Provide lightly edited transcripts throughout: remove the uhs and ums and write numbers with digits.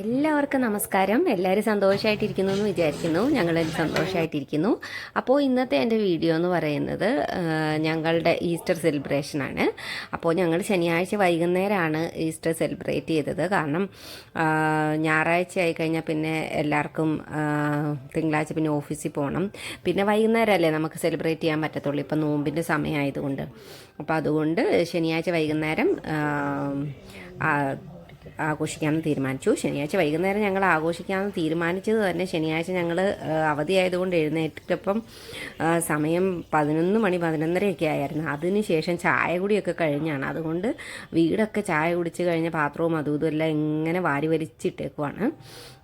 എല്ലാവർക്കും നമസ്കാരം. എല്ലാവരും സന്തോഷമായിട്ടിരിക്കുന്നു എന്ന് വിചാരിക്കുന്നു. ഞങ്ങളെല്ലാം സന്തോഷമായിട്ടിരിക്കുന്നു. അപ്പോൾ ഇന്നത്തെ എൻ്റെ വീഡിയോ എന്ന് പറയുന്നത് ഞങ്ങളുടെ ഈസ്റ്റർ സെലിബ്രേഷനാണ്. അപ്പോൾ ഞങ്ങൾ ശനിയാഴ്ച വൈകുന്നേരമാണ് ഈസ്റ്റർ സെലിബ്രേറ്റ് ചെയ്തത്. കാരണം ഞായറാഴ്ച ആയി കഴിഞ്ഞാൽ പിന്നെ എല്ലാവർക്കും തിങ്കളാഴ്ച പിന്നെ ഓഫീസിൽ പോകണം. പിന്നെ വൈകുന്നേരമല്ലേ നമുക്ക് സെലിബ്രേറ്റ് ചെയ്യാൻ പറ്റത്തുള്ളൂ, ഇപ്പം നോമ്പിൻ്റെ സമയമായതുകൊണ്ട്. അപ്പോൾ അതുകൊണ്ട് ശനിയാഴ്ച വൈകുന്നേരം ആഘോഷിക്കാമെന്ന് തീരുമാനിച്ചു. ശനിയാഴ്ച വൈകുന്നേരം ഞങ്ങൾ ആഘോഷിക്കാമെന്ന് തീരുമാനിച്ചത് തന്നെ ശനിയാഴ്ച ഞങ്ങൾ അവധിയായതുകൊണ്ട് എഴുന്നേറ്റപ്പം സമയം 11 മണി 11:30 ആയിരുന്നു. അതിനുശേഷം ചായ കുടിയൊക്കെ കഴിഞ്ഞാണ്. അതുകൊണ്ട് വീടൊക്കെ ചായ കുടിച്ച് കഴിഞ്ഞ പാത്രവും അതും ഇതുമെല്ലാം ഇങ്ങനെ വാരി വലിച്ചിട്ടേക്കുവാണ്.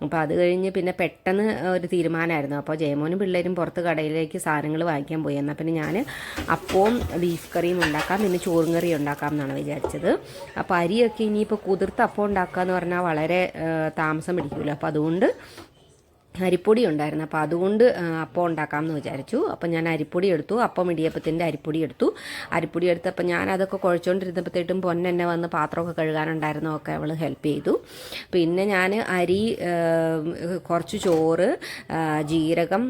അപ്പോൾ അത് കഴിഞ്ഞ് പിന്നെ പെട്ടെന്ന് ഒരു തീരുമാനമായിരുന്നു. അപ്പോൾ ജയമോനും പിള്ളേരും പുറത്ത് കടയിലേക്ക് സാധനങ്ങൾ വാങ്ങിക്കാൻ പോയി. എന്നാൽ പിന്നെ ഞാൻ അപ്പവും ബീഫ് കറിയും ഉണ്ടാക്കാം, പിന്നെ ചോറും കറിയും ഉണ്ടാക്കാം എന്നാണ് വിചാരിച്ചത്. അപ്പോൾ അരിയൊക്കെ ഇനിയിപ്പോൾ കുതിർത്ത് അപ്പം ഉണ്ടാക്കുക എന്ന് പറഞ്ഞാൽ വളരെ താമസം പിടിക്കുമല്ലോ. അപ്പോൾ അതുകൊണ്ട് അരിപ്പൊടി ഉണ്ടായിരുന്നു. അപ്പോൾ അതുകൊണ്ട് അപ്പം ഉണ്ടാക്കാമെന്ന് വിചാരിച്ചു. അപ്പം ഞാൻ അരിപ്പൊടി എടുത്തു, അപ്പം ഇടിയപ്പത്തിൻ്റെ അരിപ്പൊടി എടുത്തു. അരിപ്പൊടി എടുത്തപ്പോൾ ഞാൻ അതൊക്കെ കുഴച്ചുകൊണ്ടിരുന്നപ്പോഴത്തേട്ടും പൊന്നെന്നെ വന്ന് പാത്രമൊക്കെ കഴുകാനുണ്ടായിരുന്നോ ഒക്കെ അവൾ ഹെൽപ്പ് ചെയ്തു. പിന്നെ ഞാൻ അരി, കുറച്ച് ചോറ്, ജീരകം,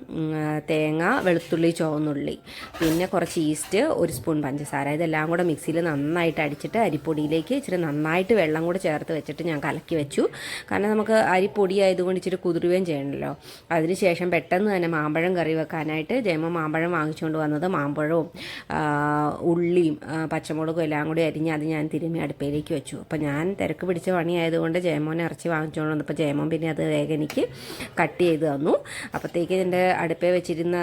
തേങ്ങ, വെളുത്തുള്ളി, ചുവന്നുള്ളി, പിന്നെ കുറച്ച് ഈസ്റ്റ്, 1 സ്പൂൺ പഞ്ചസാര, ഇതെല്ലാം കൂടെ മിക്സിയിൽ നന്നായിട്ട് അടിച്ചിട്ട് അരിപ്പൊടിയിലേക്ക് ഇച്ചിരി നന്നായിട്ട് വെള്ളം കൂടെ ചേർത്ത് വെച്ചിട്ട് ഞാൻ കലക്കി വെച്ചു. കാരണം നമുക്ക് അരിപ്പൊടി ആയതുകൊണ്ട് ഇച്ചിരി കുതിരുകയും ചെയ്യണമല്ലോ. അതിനുശേഷം പെട്ടെന്ന് തന്നെ മാമ്പഴം കറി വെക്കാനായിട്ട് ജയമോൻ മാമ്പഴം വാങ്ങിച്ചുകൊണ്ട് വന്നത്, മാമ്പഴവും ഉള്ളിയും പച്ചമുളകും എല്ലാം കൂടി അരിഞ്ഞ് അത് ഞാൻ തിരുമ്മി അടുപ്പയിലേക്ക് വെച്ചു. അപ്പോൾ ഞാൻ തിരക്ക് പിടിച്ച പണിയായതുകൊണ്ട് ജയമോൻ ഇറച്ചി വാങ്ങിച്ചുകൊണ്ട് വന്നപ്പോൾ ജയമോൻ പിന്നെ അത് വേഗം എനിക്ക് കട്ട് ചെയ്ത് തന്നു. അപ്പോഴത്തേക്ക് എൻ്റെ അടുപ്പേ വെച്ചിരുന്ന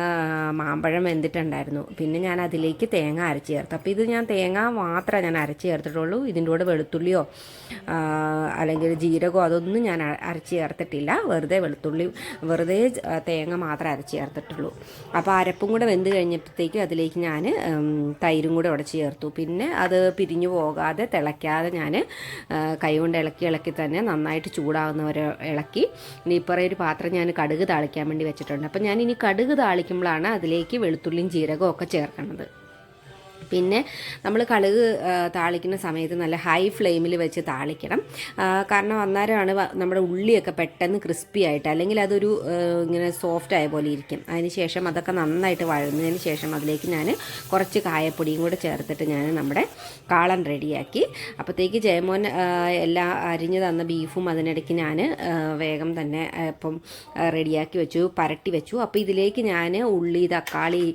മാമ്പഴം വെന്തിട്ടുണ്ടായിരുന്നു. പിന്നെ ഞാൻ അതിലേക്ക് തേങ്ങ അരച്ച് ചേർത്തു. അപ്പോൾ ഇത് ഞാൻ തേങ്ങ മാത്രമേ ഞാൻ അരച്ച് ചേർത്തിട്ടുള്ളൂ. ഇതിൻ്റെ കൂടെ വെളുത്തുള്ളിയോ അല്ലെങ്കിൽ ജീരകമോ അതൊന്നും ഞാൻ അരച്ച് ചേർത്തിട്ടില്ല. വെറുതെ തേങ്ങ മാത്രമേ അരച്ച് ചേർത്തിട്ടുള്ളൂ. അപ്പോൾ അരപ്പും കൂടെ വെന്ത് കഴിഞ്ഞപ്പോഴത്തേക്കും അതിലേക്ക് ഞാൻ തൈരും കൂടെ ഉടച്ച് ചേർത്തു. പിന്നെ അത് പിരിഞ്ഞു പോകാതെ തിളയ്ക്കാതെ ഞാൻ കൈ കൊണ്ട് ഇളക്കി തന്നെ നന്നായിട്ട് ചൂടാകുന്നവരെ ഇളക്കി. ഇനിയിപ്പോൾ ഒരു പാത്രം ഞാൻ കടുക് താളിക്കാൻ വേണ്ടി വെച്ചിട്ടുണ്ട്. അപ്പോൾ ഞാൻ ഇനി കടുക് താളിക്കുമ്പോഴാണ് അതിലേക്ക് വെളുത്തുള്ളിയും ജീരകവും ഒക്കെ ചേർക്കുന്നത്. പിന്നെ നമ്മൾ കടുക് താളിക്കുന്ന സമയത്ത് നല്ല ഹൈ ഫ്ലെയിമിൽ വെച്ച് താളിക്കണം. കാരണം അന്നേരമാണ് നമ്മുടെ ഉള്ളിയൊക്കെ പെട്ടെന്ന് ക്രിസ്പി ആയിട്ട്, അല്ലെങ്കിൽ അതൊരു ഇങ്ങനെ സോഫ്റ്റ് ആയ പോലെ ഇരിക്കും. അതിന് ശേഷം അതൊക്കെ നന്നായിട്ട് വഴന്നതിന് ശേഷം അതിലേക്ക് ഞാൻ കുറച്ച് കായപ്പൊടിയും കൂടെ ചേർത്തിട്ട് ഞാൻ നമ്മുടെ കാളൻ റെഡിയാക്കി. അപ്പോഴത്തേക്ക് ജയമോൻ എല്ലാം അരിഞ്ഞ് തന്ന ബീഫും അതിനിടയ്ക്ക് ഞാൻ വേഗം തന്നെ ഇപ്പം റെഡിയാക്കി വെച്ചു, പരട്ടി വെച്ചു. അപ്പോൾ ഇതിലേക്ക് ഞാൻ ഉള്ളി, തക്കാളി,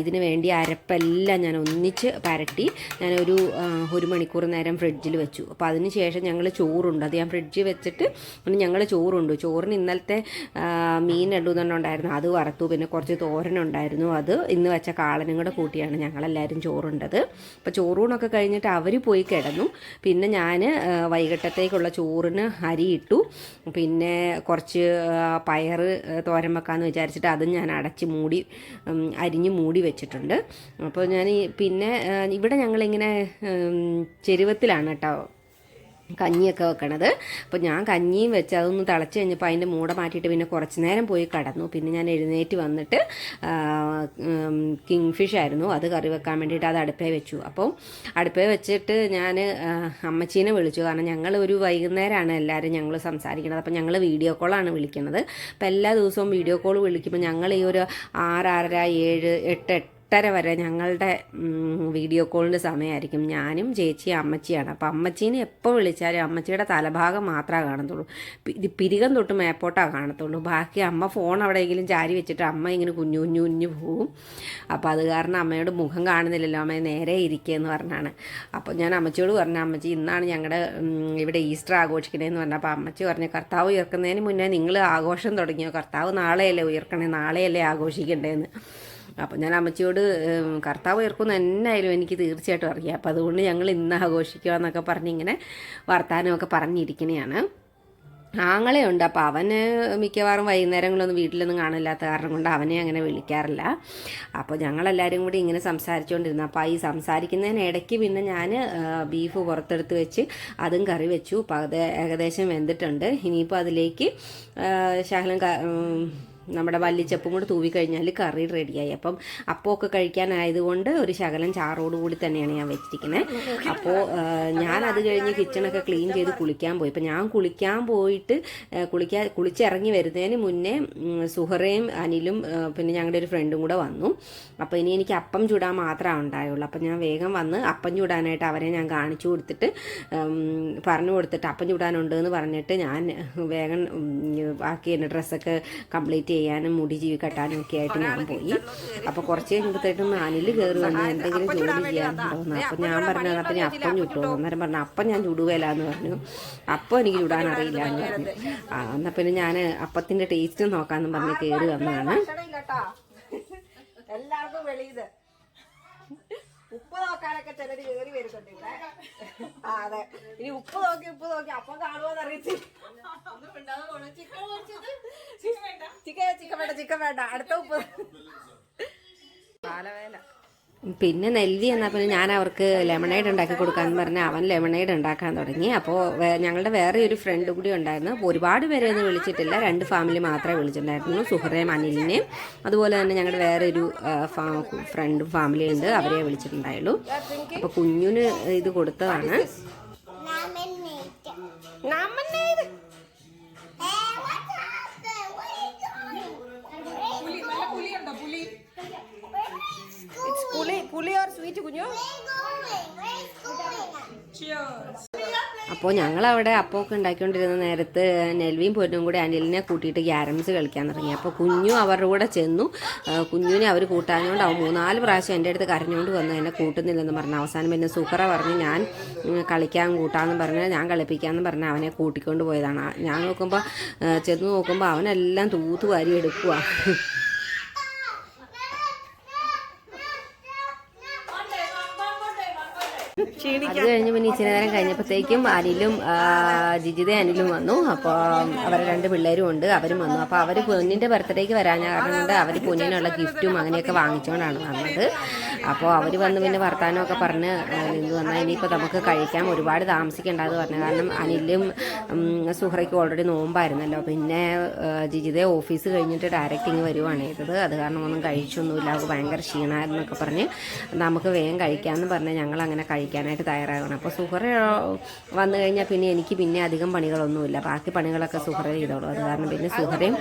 ഇതിന് വേണ്ടി അരപ്പെല്ലാം ഞാൻ ഒന്നിച്ച് പരട്ടി ഞാനൊരു 1 മണിക്കൂർ നേരം ഫ്രിഡ്ജിൽ വെച്ചു. അപ്പോൾ അതിന് ശേഷം ഞങ്ങൾ ചോറുണ്ട്, അത് ഞാൻ ഫ്രിഡ്ജിൽ വെച്ചിട്ട് പിന്നെ ഞങ്ങൾ ചോറുണ്ട്. ചോറിന് ഇന്നലത്തെ മീൻ ഉണ്ടായിരുന്നു, അത് വറുത്തു. പിന്നെ കുറച്ച് തോരനുണ്ടായിരുന്നു, അത് ഇന്ന് വെച്ച കാളനും കൂടെ കൂട്ടിയാണ് ഞങ്ങളെല്ലാവരും ചോറുണ്ടത്. അപ്പോൾ ചോറൂണൊക്കെ കഴിഞ്ഞിട്ട് അവർ പോയി കിടന്നു. പിന്നെ ഞാൻ വൈകിട്ടത്തേക്കുള്ള ചോറിന് അരി ഇട്ടു. പിന്നെ കുറച്ച് പയർ തോരൻ വെക്കാമെന്ന് വിചാരിച്ചിട്ട് അതും ഞാൻ അരിഞ്ഞ് മൂടി വെച്ചിട്ടുണ്ട്. അപ്പോൾ ഞാൻ പിന്നെ ഇവിടെ ഞങ്ങളിങ്ങനെ ചെരുവത്തിലാണ് കേട്ടോ കഞ്ഞിയൊക്കെ വെക്കണത്. അപ്പോൾ ഞാൻ കഞ്ഞിയും വെച്ച് അതൊന്ന് തിളച്ച് കഴിഞ്ഞപ്പോൾ അതിൻ്റെ മൂട മാറ്റിയിട്ട് പിന്നെ കുറച്ച് നേരം പോയി കടന്നു. പിന്നെ ഞാൻ എഴുന്നേറ്റ് വന്നിട്ട് കിങ് ഫിഷ് ആയിരുന്നു, അത് കറി വെക്കാൻ വേണ്ടിയിട്ട് അത് അടുപ്പേ വെച്ചു. അപ്പോൾ അടുപ്പേ വെച്ചിട്ട് ഞാൻ അമ്മച്ചീനെ വിളിച്ചു. കാരണം ഞങ്ങൾ ഒരു വൈകുന്നേരമാണ് എല്ലാവരും ഞങ്ങൾ സംസാരിക്കുന്നത്. അപ്പോൾ ഞങ്ങൾ വീഡിയോ കോളാണ് വിളിക്കുന്നത്. അപ്പോൾ എല്ലാ ദിവസവും വീഡിയോ കോൾ വിളിക്കുമ്പോൾ ഞങ്ങൾ ഈ ഒരു 6, 6:30, 7, 8 വരെ ഞങ്ങളുടെ വീഡിയോ കോളിൻ്റെ സമയമായിരിക്കും. ഞാനും ചേച്ചിയും അമ്മച്ചിയാണ്. അപ്പോൾ അമ്മച്ചീനെ എപ്പോൾ വിളിച്ചാലും അമ്മച്ചിയുടെ തലഭാഗം മാത്രമേ കാണത്തുള്ളൂ, പിരികം തൊട്ട് മേപ്പോട്ടാണ് കാണത്തുള്ളൂ. ബാക്കി അമ്മ ഫോൺ എവിടെയെങ്കിലും ചാരി വെച്ചിട്ട് അമ്മ ഇങ്ങനെ കുഞ്ഞു പോവും. അപ്പോൾ അത് കാരണം അമ്മയോട് മുഖം കാണുന്നില്ലല്ലോ, അമ്മ നേരെ ഇരിക്കുകയെന്ന് പറഞ്ഞാണ്. അപ്പോൾ ഞാൻ അമ്മച്ചിയോട് പറഞ്ഞു, അമ്മച്ചി ഇന്നാണ് ഞങ്ങളുടെ ഇവിടെ ഈസ്റ്റർ ആഘോഷിക്കണേന്ന് പറഞ്ഞു. അപ്പോൾ അമ്മച്ചി പറഞ്ഞു, കർത്താവ് ഉയർക്കുന്നതിന് മുന്നേ നിങ്ങൾ ആഘോഷം തുടങ്ങിയോ? കർത്താവ് നാളെയല്ലേ ഉയർക്കണേ, നാളെയല്ലേ ആഘോഷിക്കണ്ടേന്ന്. അപ്പോൾ ഞാൻ അമ്മച്ചിയോട് കർത്താവ് ഉയർക്കുന്ന എന്നായാലും എനിക്ക് തീർച്ചയായിട്ടും അറിയാം, അപ്പോൾ അതുകൊണ്ട് ഞങ്ങൾ ഇന്ന് ആഘോഷിക്കുക എന്നൊക്കെ പറഞ്ഞ് ഇങ്ങനെ വർത്താനമൊക്കെ പറഞ്ഞിരിക്കണയാണ്. ആങ്ങളെയുണ്ട്. അപ്പോൾ അവന് മിക്കവാറും വൈകുന്നേരങ്ങളൊന്നും വീട്ടിലൊന്നും കാണില്ലാത്ത കാരണം കൊണ്ട് അവനെ അങ്ങനെ വിളിക്കാറില്ല. അപ്പോൾ ഞങ്ങളെല്ലാവരും കൂടി ഇങ്ങനെ സംസാരിച്ചുകൊണ്ടിരുന്നു. അപ്പോൾ ഈ സംസാരിക്കുന്നതിനിടയ്ക്ക് പിന്നെ ഞാൻ ബീഫ് പുറത്തെടുത്ത് വെച്ച് അതും കറി വെച്ചു. അപ്പോൾ അത് ഏകദേശം വെന്തിട്ടുണ്ട്. ഇനിയിപ്പോൾ അതിലേക്ക് ശകലം നമ്മുടെ മല്ലിച്ചപ്പും കൂടി തൂവിക്കഴിഞ്ഞാൽ കറി റെഡിയായി. അപ്പം അപ്പമൊക്കെ കഴിക്കാനായതുകൊണ്ട് ഒരു ശകലം ചാറോടുകൂടി തന്നെയാണ് ഞാൻ വെച്ചിരിക്കുന്നത്. അപ്പോൾ ഞാനത് കഴിഞ്ഞ് കിച്ചണൊക്കെ ക്ലീൻ ചെയ്ത് കുളിക്കാൻ പോയി. അപ്പം ഞാൻ കുളിക്കാൻ പോയിട്ട് കുളിച്ചിറങ്ങി വരുന്നതിന് മുന്നേ സുഹറയും അനിലും പിന്നെ ഞങ്ങളുടെ ഒരു ഫ്രണ്ടും കൂടെ വന്നു. അപ്പോൾ ഇനി എനിക്ക് അപ്പം ചൂടാൻ മാത്രമേ ഉണ്ടായുള്ളൂ. അപ്പം ഞാൻ വേഗം വന്ന് അപ്പം ചൂടാനായിട്ട് അവരെ ഞാൻ കാണിച്ചു കൊടുത്തിട്ട് പറഞ്ഞു കൊടുത്തിട്ട് അപ്പം ചൂടാനുണ്ട് എന്ന് പറഞ്ഞിട്ട് ഞാൻ വേഗം ബാക്കി എൻ്റെ ഡ്രസ്സൊക്കെ കംപ്ലീറ്റ് ചെയ്യാനും മുടി ജീവി കെട്ടാനും ഒക്കെ ആയിട്ട് ഞാൻ പോയി. അപ്പോൾ കുറച്ച് കഴിയുമ്പോഴത്തേക്കും അനിൽ കയറി വന്ന് എന്തെങ്കിലും ജോലി ചെയ്യാനുണ്ടോന്ന്. അപ്പം ഞാൻ പറഞ്ഞത് അപ്പം ഞാൻ അപ്പം ചുട്ടോ. അന്നേരം പറഞ്ഞു അപ്പം ഞാൻ ചുടുകയില്ല എന്ന് പറഞ്ഞു. അപ്പം എനിക്ക് ചുടാൻ അറിയില്ല എന്ന് പറഞ്ഞു. എന്നാൽ പിന്നെ ഞാൻ അപ്പത്തിൻ്റെ ടേസ്റ്റ് നോക്കാമെന്ന് പറഞ്ഞ് കയറി വന്നതാണ്. എല്ലാവർക്കും വെളിയത് ഉപ്പ് നോക്കാനൊക്കെ ചിലര് കയറി വരുന്നുണ്ട് ഇവിടെ. അതെ, ഇനി ഉപ്പ് നോക്കി അപ്പം കാണുമോന്ന് അറിയത്തില്ല. ചിക്കൻ വേണ്ട അടുത്ത ഉപ്പ് പാലവേല. പിന്നെ നെല്ലി എന്നാൽ പിന്നെ ഞാൻ അവർക്ക് ലെമണേഡ് ഉണ്ടാക്കി കൊടുക്കാമെന്ന് പറഞ്ഞാൽ അവൻ ലെമണേഡ് ഉണ്ടാക്കാൻ തുടങ്ങി. അപ്പോൾ ഞങ്ങളുടെ വേറെ ഒരു ഫ്രണ്ട് കൂടി ഉണ്ടായിരുന്നു. അപ്പോൾ ഒരുപാട് പേരെ ഒന്നും വിളിച്ചിട്ടില്ല, 2 ഫാമിലി മാത്രമേ വിളിച്ചിട്ടുണ്ടായിരുന്നു, സുഹറയും അനിലിനെയും. അതുപോലെ തന്നെ ഞങ്ങളുടെ വേറെ ഒരു ഫ്രണ്ടും ഫാമിലി ഉണ്ട്, അവരെ വിളിച്ചിട്ടുണ്ടായുള്ളൂ. അപ്പോൾ കുഞ്ഞിന് ഇത് കൊടുത്തതാണ്. പുളി ഓർ സ്വീറ്റ് കുഞ്ഞു. അപ്പോൾ ഞങ്ങളവിടെ അപ്പമൊക്കെ ഉണ്ടാക്കിക്കൊണ്ടിരുന്ന നേരത്ത് നെൽവിയും പൊന്നും കൂടി അനിലിനെ കൂട്ടിയിട്ട് ക്യാരംസ് കളിക്കാൻ തുടങ്ങി. അപ്പോൾ കുഞ്ഞു അവരുടെ കൂടെ ചെന്നു. കുഞ്ഞിനെ അവർ കൂട്ടാഞ്ഞുകൊണ്ട് അവൻ 3-4 പ്രാവശ്യം എൻ്റെ അടുത്ത് കരഞ്ഞുകൊണ്ട് വന്നു, എന്നെ കൂട്ടുന്നില്ലെന്ന് പറഞ്ഞു. അവസാനം പിന്നെ സുഹറ പറഞ്ഞ് ഞാൻ കളിക്കാൻ കൂട്ടാമെന്ന് പറഞ്ഞ് ഞാൻ കളിപ്പിക്കാമെന്ന് പറഞ്ഞ് അവനെ കൂട്ടിക്കൊണ്ട് പോയതാണ്. ഞാൻ ചെന്ന് നോക്കുമ്പോൾ അവനെല്ലാം തൂത്ത് വാരി എടുക്കുക. അത് കഴിഞ്ഞ് പിന്നെ ഇച്ചിരി നേരം കഴിഞ്ഞപ്പോഴത്തേക്കും അനിലും അനിലും വന്നു. അപ്പോൾ അവരെ 2 പിള്ളേരും ഉണ്ട്, അവരും വന്നു. അപ്പോൾ അവർ പൊന്നിൻ്റെ ബർത്ത്ഡേക്ക് വരാൻ കാരണം കൊണ്ട് അവർ പൊന്നിനുള്ള ഗിഫ്റ്റും അങ്ങനെയൊക്കെ വാങ്ങിച്ചുകൊണ്ടാണ് വന്നത്. അപ്പോൾ അവർ വന്ന് പിന്നെ വർത്താനമൊക്കെ പറഞ്ഞ് നിന്ന് വന്നാൽ ഇനിയിപ്പോൾ നമുക്ക് കഴിക്കാൻ ഒരുപാട് താമസിക്കേണ്ടത് പറഞ്ഞു. കാരണം അനിലും സുഹറയ്ക്ക് ഓൾറെഡി നോമ്പായിരുന്നല്ലോ. പിന്നെ ജിജിതയെ ഓഫീസ് കഴിഞ്ഞിട്ട് ഡയറക്റ്റ് ഇങ്ങ് വരുവാണ് ചെയ്തത്. അത് കാരണം ഒന്നും കഴിച്ചൊന്നുമില്ല, അവർക്ക് ഭയങ്കര ക്ഷീണമായിരുന്നൊക്കെ പറഞ്ഞ് നമുക്ക് വേഗം കഴിക്കാമെന്ന് പറഞ്ഞ് ഞങ്ങൾ അങ്ങനെ കഴിക്കാനായിട്ട് തയ്യാറാകണം. അപ്പോൾ സുഹറ വന്നു കഴിഞ്ഞാൽ പിന്നെ എനിക്ക് പിന്നെ അധികം പണികളൊന്നുമില്ല, ബാക്കി പണികളൊക്കെ സുഹറ ചെയ്തോളൂ. അത് കാരണം പിന്നെ സുഹറയും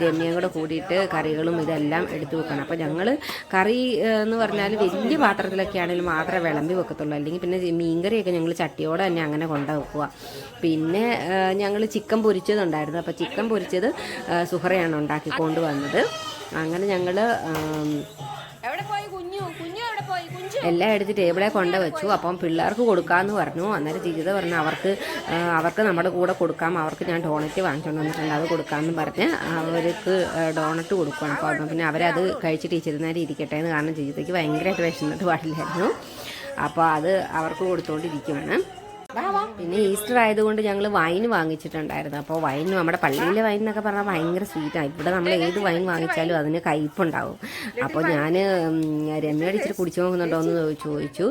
രമ്യയും കൂടെ കൂടിയിട്ട് കറികളും ഇതെല്ലാം എടുത്തു വെക്കണം. അപ്പോൾ ഞങ്ങൾ കറി എന്ന് പറഞ്ഞാൽ വലിയ പാത്രത്തിലൊക്കെ ആണെങ്കിലും മാത്രമേ വിളമ്പി വെക്കത്തുള്ളൂ, അല്ലെങ്കിൽ പിന്നെ മീൻകറിയൊക്കെ ഞങ്ങൾ ചട്ടിയോടെ തന്നെ അങ്ങനെ കൊണ്ടു വെക്കുക. പിന്നെ ഞങ്ങൾ ചിക്കൻ പൊരിച്ചതുണ്ടായിരുന്നു. അപ്പോൾ ചിക്കൻ പൊരിച്ചത് സുഹറയാണ് ഉണ്ടാക്കിക്കൊണ്ട് വന്നത്. അങ്ങനെ ഞങ്ങൾ എല്ലാം എടുത്ത് ടേബിളെ കൊണ്ട് വെച്ചു. അപ്പം പിള്ളേർക്ക് കൊടുക്കാമെന്ന് പറഞ്ഞു. അന്നേരം ജിജിത പറഞ്ഞു അവർക്ക് നമ്മുടെ കൂടെ കൊടുക്കാം, അവർക്ക് ഞാൻ ഡോണറ്റ് വാങ്ങിച്ചുകൊണ്ട് വന്നിട്ടുണ്ട്, അത് കൊടുക്കാമെന്ന് പറഞ്ഞ് അവർക്ക് ഡോണറ്റ് കൊടുക്കുകയാണ്. അപ്പോൾ പിന്നെ അവരത് കഴിച്ചിട്ട് ഇച്ചിരുന്നേരം ഇരിക്കട്ടെ എന്ന്, കാരണം ജിജിതയ്ക്ക് ഭയങ്കരമായിട്ട് വിശന്നിട്ട് പാടില്ലായിരുന്നു. അപ്പോൾ അത് അവർക്ക് കൊടുത്തുകൊണ്ടിരിക്കുകയാണ്. പിന്നെ ഈസ്റ്റർ ആയതുകൊണ്ട് ഞങ്ങൾ വൈൻ വാങ്ങിച്ചിട്ടുണ്ടായിരുന്നു. അപ്പോൾ വൈൻ നമ്മുടെ പള്ളിയിലെ വൈൻ എന്നൊക്കെ പറഞ്ഞാൽ ഭയങ്കര സ്വീറ്റാണ്. ഇവിടെ നമ്മൾ ഏത് വൈൻ വാങ്ങിച്ചാലും അതിന് കയ്പുണ്ടാവും. അപ്പോൾ ഞാൻ രമ്യയോട് ഇച്ചിരി കുടിച്ചു നോക്കുന്നുണ്ടോ എന്ന് ചോദിച്ചു.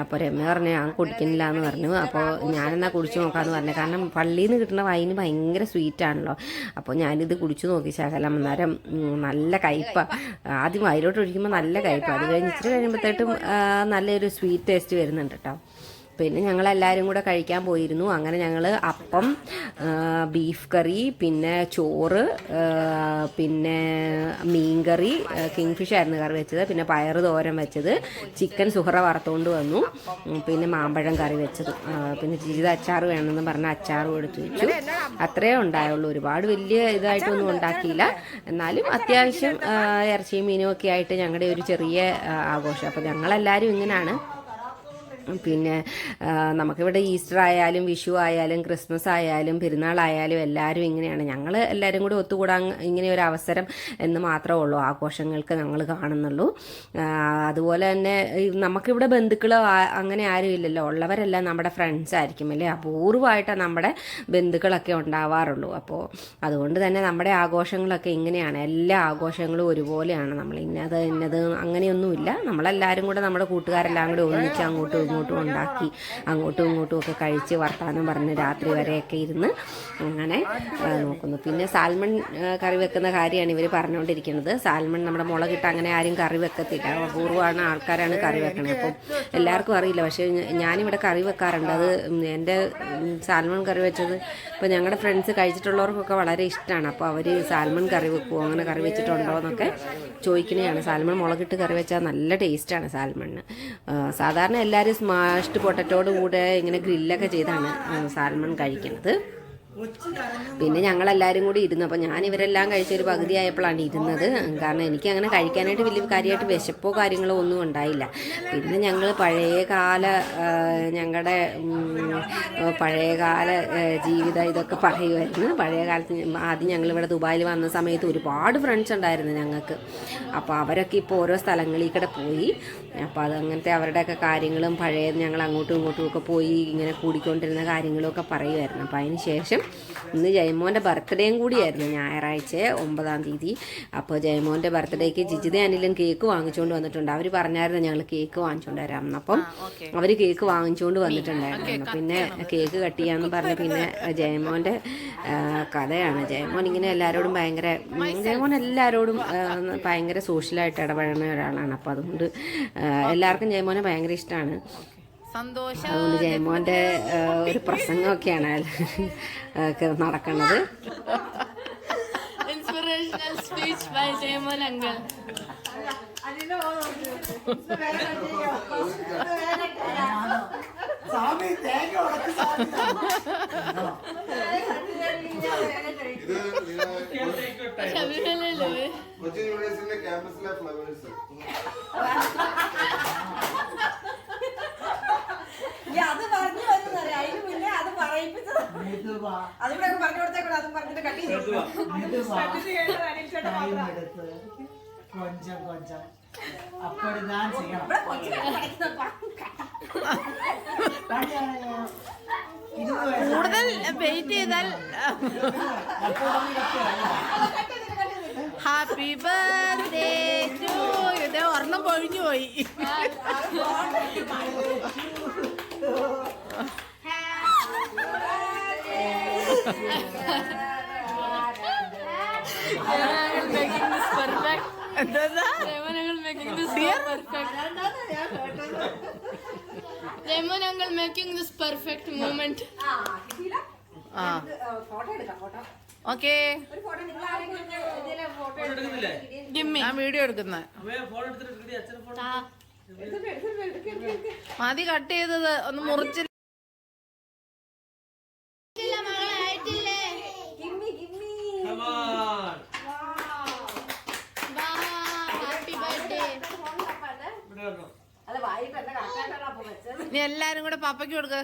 അപ്പോൾ രമ്യ പറഞ്ഞു ഞാൻ കുടിക്കുന്നില്ല എന്ന് പറഞ്ഞു. അപ്പോൾ ഞാനെന്നാൽ കുടിച്ചു നോക്കാമെന്ന് പറഞ്ഞു. കാരണം പള്ളിയിൽ നിന്ന് കിട്ടുന്ന വൈന് ഭയങ്കര സ്വീറ്റാണല്ലോ. അപ്പോൾ ഞാനിത് കുടിച്ചു നോക്കി ശകലം. അന്നേരം നല്ല കയ്പാണ്. ആദ്യം വയലോട്ട് ഒഴിക്കുമ്പോൾ നല്ല കയ്പാണ്. അത് കഴിഞ്ഞ് ഇച്ചിരി കഴിയുമ്പോഴത്തേട്ടും നല്ലൊരു സ്വീറ്റ് ടേസ്റ്റ് വരുന്നുണ്ട് കേട്ടോ. പിന്നെ ഞങ്ങളെല്ലാവരും കൂടെ കഴിക്കാൻ പോയിരുന്നു. അങ്ങനെ ഞങ്ങൾ അപ്പം, ബീഫ് കറി, പിന്നെ ചോറ്, പിന്നെ മീൻകറി, കിങ് ഫിഷ് ആയിരുന്നു കറി വെച്ചത്, പിന്നെ പയറ് തോരൻ വെച്ചത്, ചിക്കൻ സുഹറ വറുത്തുകൊണ്ട് വന്നു, പിന്നെ മാമ്പഴം കറി വെച്ചത്, പിന്നെ ജീവിത അച്ചാർ വേണമെന്ന് പറഞ്ഞാൽ അച്ചാറും എടുത്ത് വെച്ചു. അത്രേ ഉണ്ടായുള്ളൂ. ഒരുപാട് വലിയ ഇതായിട്ടൊന്നും ഉണ്ടാക്കിയില്ല, എന്നാലും അത്യാവശ്യം ഇറച്ചിയും മീനും ഒക്കെ ആയിട്ട് ഞങ്ങളുടെ ഒരു ചെറിയ ആഘോഷം. അപ്പോൾ ഞങ്ങളെല്ലാവരും ഇങ്ങനെയാണ്. പിന്നെ നമുക്കിവിടെ ഈസ്റ്റർ ആയാലും വിഷു ആയാലും ക്രിസ്മസ് ആയാലും പെരുന്നാളായാലും എല്ലാവരും ഇങ്ങനെയാണ്. ഞങ്ങൾ എല്ലാവരും കൂടി ഒത്തുകൂടാൻ ഇങ്ങനെ ഒരു അവസരം എന്ന് മാത്രമേ ഉള്ളൂ, ആഘോഷങ്ങൾക്ക് ഞങ്ങൾ കാണുന്നുള്ളൂ. അതുപോലെ തന്നെ നമുക്കിവിടെ ബന്ധുക്കളോ അങ്ങനെ ആരും ഇല്ലല്ലോ, ഉള്ളവരെല്ലാം നമ്മുടെ ഫ്രണ്ട്സ് ആയിരിക്കും അല്ലേ, അപൂർവമായിട്ടാണ് നമ്മുടെ ബന്ധുക്കളൊക്കെ ഉണ്ടാവാറുള്ളൂ. അപ്പോൾ അതുകൊണ്ട് തന്നെ നമ്മുടെ ആഘോഷങ്ങളൊക്കെ ഇങ്ങനെയാണ്, എല്ലാ ആഘോഷങ്ങളും ഒരുപോലെയാണ്. നമ്മൾ ഇന്നത് അങ്ങനെയൊന്നുമില്ല. നമ്മളെല്ലാവരും കൂടെ നമ്മുടെ കൂട്ടുകാരെല്ലാം കൂടെ ഒന്നിച്ച് അങ്ങോട്ടും ഇങ്ങോട്ടും ഉണ്ടാക്കി അങ്ങോട്ടും ഇങ്ങോട്ടും ഒക്കെ കഴിച്ച് വർത്താനം പറഞ്ഞ് രാത്രി വരെയൊക്കെ ഇരുന്ന് അങ്ങനെ നോക്കുന്നു. പിന്നെ സാൽമൺ കറി വെക്കുന്ന കാര്യമാണ് ഇവർ പറഞ്ഞുകൊണ്ടിരിക്കുന്നത്. സാൽമൺ നമ്മുടെ മുളകിട്ട് അങ്ങനെ ആരും കറി വെക്കത്തില്ല, അപൂർവമാണ് ആൾക്കാരാണ് കറി വെക്കണത്. അപ്പം എല്ലാവർക്കും അറിയില്ല, പക്ഷേ ഞാനിവിടെ കറി വെക്കാറുണ്ട്. അത് എൻ്റെ സാൽമൺ കറി വെച്ചത് ഇപ്പോൾ ഞങ്ങളുടെ ഫ്രണ്ട്സ് കഴിച്ചിട്ടുള്ളവർക്കൊക്കെ വളരെ ഇഷ്ടമാണ്. അപ്പോൾ അവർ സാൽമൺ കറി വെക്കുമോ, അങ്ങനെ കറി വെച്ചിട്ടുണ്ടോ എന്നൊക്കെ ചോദിക്കുന്നതാണ്. സാൽമൺ മുളകിട്ട് കറി വെച്ചാൽ നല്ല ടേസ്റ്റാണ് സാൽമണിന്. സാധാരണ എല്ലാവരും സ്മാഷ്ഡ് പൊട്ടറ്റോട് കൂടെ ഇങ്ങനെ ഗ്രില്ലൊക്കെ ചെയ്താണ് സാൽമൺ കഴിക്കുന്നത്. പിന്നെ ഞങ്ങളെല്ലാവരും കൂടി ഇരുന്നു. അപ്പോൾ ഞാൻ ഇവരെല്ലാം കഴിച്ചൊരു പകുതി ആയപ്പോഴാണ് ഇരുന്നത്. കാരണം എനിക്ക് അങ്ങനെ കഴിക്കാനായിട്ട് വലിയ കാര്യമായിട്ട് വിശപ്പോ കാര്യങ്ങളോ ഒന്നും ഉണ്ടായില്ല. പിന്നെ ഞങ്ങൾ ഞങ്ങളുടെ പഴയകാല ജീവിതം ഇതൊക്കെ പറയുമായിരുന്നു. പഴയ കാലത്ത് ആദ്യം ഞങ്ങളിവിടെ ദുബായിൽ വന്ന സമയത്ത് ഒരുപാട് ഫ്രണ്ട്സ് ഉണ്ടായിരുന്നു ഞങ്ങൾക്ക്. അപ്പോൾ അവരൊക്കെ ഇപ്പോൾ ഓരോ സ്ഥലങ്ങളിൽ കൂടെ പോയി. അപ്പോൾ അതങ്ങനത്തെ അവരുടെയൊക്കെ കാര്യങ്ങളും ഞങ്ങൾ അങ്ങോട്ടും ഇങ്ങോട്ടും ഒക്കെ പോയി ഇങ്ങനെ കൂടിക്കൊണ്ടിരുന്ന കാര്യങ്ങളും ഒക്കെ പറയുമായിരുന്നു. അപ്പോൾ അതിന് ശേഷം ഇന്ന് ജയമോൻ്റെ ബർത്ത്ഡേയും കൂടിയായിരുന്നു, ഞായറാഴ്ച 9-ാം തീയതി. അപ്പോൾ ജയമോൻ്റെ ബർത്ത്ഡേക്ക് ജിജിത അനിലും കേക്ക് വാങ്ങിച്ചുകൊണ്ട് വന്നിട്ടുണ്ട്. അവർ പറഞ്ഞായിരുന്നു ഞങ്ങൾ കേക്ക് വാങ്ങിച്ചുകൊണ്ട് വരാം. അപ്പം അവർ കേക്ക് വാങ്ങിച്ചുകൊണ്ട് വന്നിട്ടുണ്ടായിരുന്നു. പിന്നെ കേക്ക് കട്ട് ചെയ്യാമെന്ന് പറഞ്ഞ് പിന്നെ ജയമോൻ്റെ കഥയാണ്. ജയമോൻ ഇങ്ങനെ എല്ലാവരോടും ജയമോൻ എല്ലാവരോടും ഭയങ്കര സോഷ്യലായിട്ട് ഇടപഴകുന്ന ഒരാളാണ്. അപ്പോൾ അതുകൊണ്ട് എല്ലാവർക്കും ജയമോനെ ഭയങ്കര ഇഷ്ടമാണ്. അതുകൊണ്ട് ജയമോൻ്റെ ഒരു പ്രസംഗമൊക്കെയാണ് നടക്കുന്നത്. Inspirational speech by Jayamon uncle. അത് പറഞ്ഞു വരുന്നറിയാം. അതിന് മുന്നേ അത് പറയിപ്പിച്ചത് അതിവിടെ പറഞ്ഞു കൊടുത്തേക്കൂടെ, അതും പറഞ്ഞിട്ട് കട്ടി கொஞ்சம் கொஞ்சம் அப்படிதான் செய்யணும். കൂടുതൽ വെയിറ്റ് ചെയ്താൽ ഹാപ്പി ബർത്ത്ഡേ ടു യു. ഒരെണ്ണം പൊഴിഞ്ഞു പോയി. Jaimon uncle making this perfect moment. Okay. Give me. I'm video എടുക്കുന്നത്. മതി കട്ട് ചെയ്തത് ഒന്ന് മുറിച്ച്. നീ എല്ലാരും കൂടെ പപ്പയ്ക്ക് കൊടുക്ക.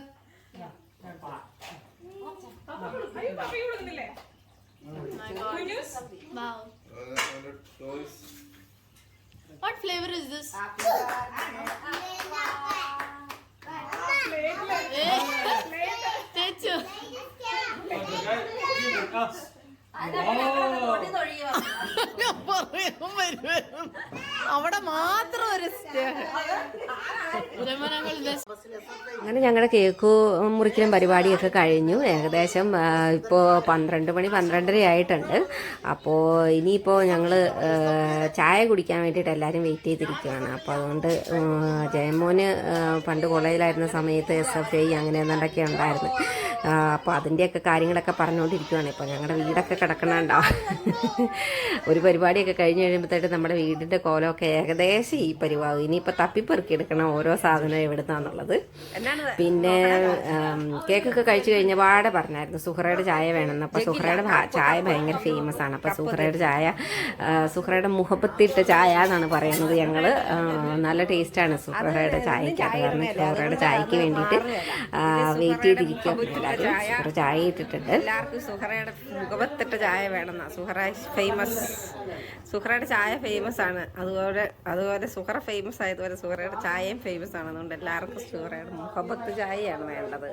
What flavor is this? Techu. അവിടെ മാത്രം ഒരു അങ്ങനെ ഞങ്ങളുടെ കേക്ക് മുറിക്കലും പരിപാടിയൊക്കെ കഴിഞ്ഞു. ഏകദേശം ഇപ്പോൾ 12:30 ആയിട്ടുണ്ട്. അപ്പോൾ ഇനിയിപ്പോൾ ഞങ്ങൾ ചായ കുടിക്കാൻ വേണ്ടിയിട്ട് എല്ലാവരും വെയിറ്റ് ചെയ്തിരിക്കുകയാണ്. അപ്പോൾ അതുകൊണ്ട് ജയമോന് പണ്ട് കോളേജിലായിരുന്ന സമയത്ത് SFI അങ്ങനെ എന്തൊക്കെ ഉണ്ടായിരുന്നു. അപ്പോൾ അതിൻ്റെയൊക്കെ കാര്യങ്ങളൊക്കെ പറഞ്ഞുകൊണ്ടിരിക്കുകയാണ്. ഇപ്പോൾ ഞങ്ങളുടെ വീടൊക്കെ കിടക്കണുണ്ടോ. ഒരു പരിപാടിയൊക്കെ കഴിഞ്ഞ് കഴിയുമ്പോഴത്തേക്ക് നമ്മുടെ വീടിൻ്റെ കോലമൊക്കെ ഏകദേശം ഈ പരിപാടി. ഇനിയിപ്പോൾ തപ്പിപ്പെറുക്കിയെടുക്കണം ഓരോ സാധനം എവിടുന്നാന്നുള്ളത്. പിന്നെ കേക്കൊക്കെ കഴിച്ച് കഴിഞ്ഞ പാടെ പറഞ്ഞായിരുന്നു സുഹറയുടെ ചായ വേണമെന്ന്. അപ്പോൾ സുഹറയുടെ ചായ ഭയങ്കര ഫേമസ് ആണ്. അപ്പോൾ സുഹറയുടെ മുഹബത്തിട്ട ചായ എന്നാണ് പറയുന്നത് ഞങ്ങൾ. നല്ല ടേസ്റ്റാണ് സുഹറയുടെ ചായക്ക്. അത് കാരണം സുഹറയുടെ ചായക്ക് വേണ്ടിയിട്ട് വെയിറ്റ് ചെയ്തിരിക്കുക. സുഹറ ചായ ഇട്ടിട്ടുണ്ട്. എല്ലാവർക്കും സുഹറയുടെ മുഖത്തിട്ട ചായ വേണമെന്നാ. സുഹറയുടെ ചായ ഫേമസ് ആണ്. അതുപോലെ സുഹറ ഫേമസ് ആയതുപോലെ സുഹറയുടെ ചായയും ഫേമസ് ആണ്. അതുകൊണ്ട് എല്ലാവർക്കും സുഹറയുടെ മുഹബത്ത് ചായയാണ് വേണ്ടത്.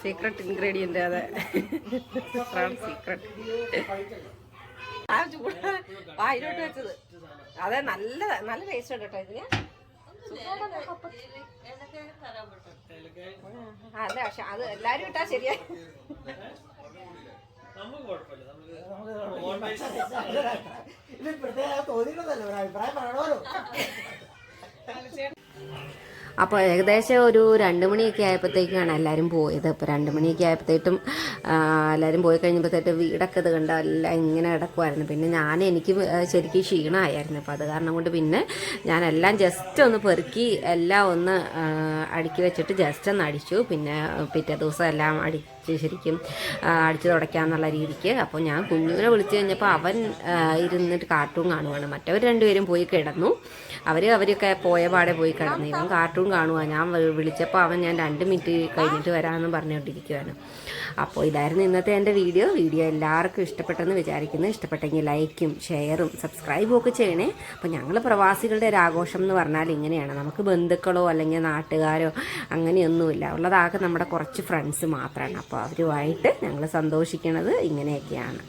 Secret ingredient. അതെ, സീക്രട്ട്. ആ ചൂട് വായിലോട്ട് വെച്ചത്. അതെ, നല്ല നല്ല ടേസ്റ്റ് ഉണ്ട് കേട്ടോ ഇതിന്. അതെ, പക്ഷെ അത് എല്ലാരും ഇട്ടാ ശരിയായി. ഇത് പ്രത്യേകം തോന്നിയിട്ടതല്ല, ഒരു അഭിപ്രായം പറയണമല്ലോ. അപ്പോൾ ഏകദേശം ഒരു 2 മണിയൊക്കെ ആയപ്പോഴത്തേക്കാണ് എല്ലാവരും പോയത്. അപ്പോൾ 2 മണിയൊക്കെ ആയപ്പോഴത്തേക്കും എല്ലാവരും പോയി കഴിഞ്ഞപ്പോഴത്തേക്കും വീടൊക്കെ ഇത് കണ്ട എല്ലാം ഇങ്ങനെ കിടക്കുമായിരുന്നു. പിന്നെ എനിക്ക് ശരിക്കും ക്ഷീണമായിരുന്നു. അപ്പോൾ അത് കാരണം കൊണ്ട് പിന്നെ ഞാനെല്ലാം ജസ്റ്റ് ഒന്ന് പെറുക്കി എല്ലാം ഒന്ന് അടുക്കി വെച്ചിട്ട് ജസ്റ്റ് ഒന്ന് അടിച്ചു. പിന്നെ പിറ്റേ ദിവസം എല്ലാം ശരിക്കും അടിച്ചു തുടയ്ക്കാമെന്നുള്ള രീതിക്ക്. അപ്പോൾ ഞാൻ കുഞ്ഞുവിനെ വിളിച്ചു കഴിഞ്ഞപ്പോൾ അവൻ ഇരുന്നിട്ട് കാർട്ടൂൺ കാണുവാണ്. മറ്റവർ രണ്ടുപേരും പോയി കിടന്നു. അവരൊക്കെ പോയ പാടെ പോയി കിടന്നു. ഇവൻ കാർട്ടൂൺ കാണുക. ഞാൻ വിളിച്ചപ്പോൾ ഞാൻ 2 മിനിറ്റ് കഴിഞ്ഞിട്ട് വരാമെന്ന് പറഞ്ഞുകൊണ്ടിരിക്കുകയാണ്. അപ്പോൾ ഇതായിരുന്നു ഇന്നത്തെ എൻ്റെ വീഡിയോ എല്ലാവർക്കും ഇഷ്ടപ്പെട്ടെന്ന് വിചാരിക്കുന്നു. ഇഷ്ടപ്പെട്ടെങ്കിൽ ലൈക്കും ഷെയറും സബ്സ്ക്രൈബും ഒക്കെ ചെയ്യണേ. അപ്പോൾ ഞങ്ങൾ പ്രവാസികളുടെ ഒരു ആഘോഷം എന്ന് പറഞ്ഞാൽ ഇങ്ങനെയാണ്. നമുക്ക് ബന്ധുക്കളോ അല്ലെങ്കിൽ നാട്ടുകാരോ അങ്ങനെയൊന്നുമില്ല. ഉള്ളതാകെ നമ്മുടെ കുറച്ച് ഫ്രണ്ട്സ് മാത്രമാണ്. അപ്പോൾ അവരുമായിട്ട് ഞങ്ങൾ സന്തോഷിക്കുന്നത് ഇങ്ങനെയൊക്കെയാണ്.